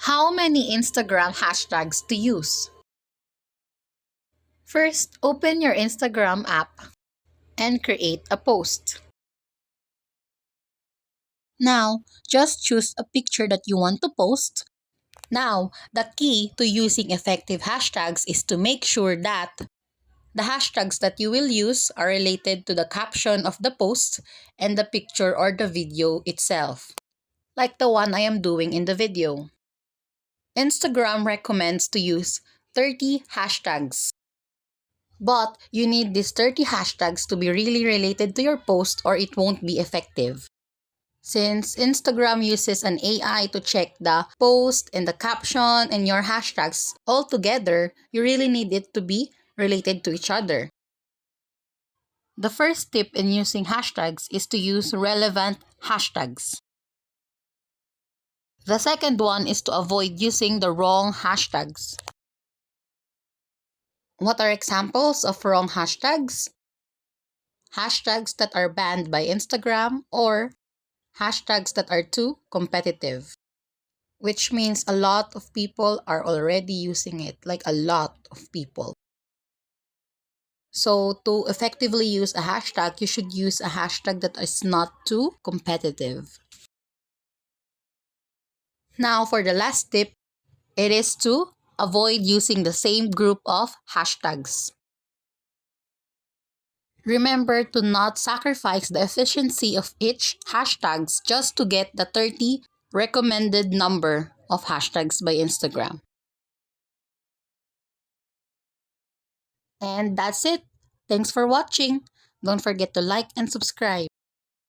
How many Instagram hashtags to use? First, open your Instagram app and create a post. Now, just choose a picture that you want to post. Now, the key to using effective hashtags is to make sure that the hashtags that you will use are related to the caption of the post and the picture or the video itself, like the one I am doing in the video. Instagram recommends to use 30 hashtags. But you need these 30 hashtags to be really related to your post or it won't be effective. Since Instagram uses an AI to check the post and the caption and your hashtags all together, you really need it to be related to each other. The first tip in using hashtags is to use relevant hashtags. The second one is to avoid using the wrong hashtags. What are examples of wrong hashtags? Hashtags that are banned by Instagram or hashtags that are too competitive, which means a lot of people are already using it, like a lot of people. So to effectively use a hashtag, you should use a hashtag that is not too competitive. Now for the last tip, it is to avoid using the same group of hashtags. Remember to not sacrifice the efficiency of each hashtags just to get the 30 recommended number of hashtags by Instagram. And that's it. Thanks for watching. Don't forget to like and subscribe.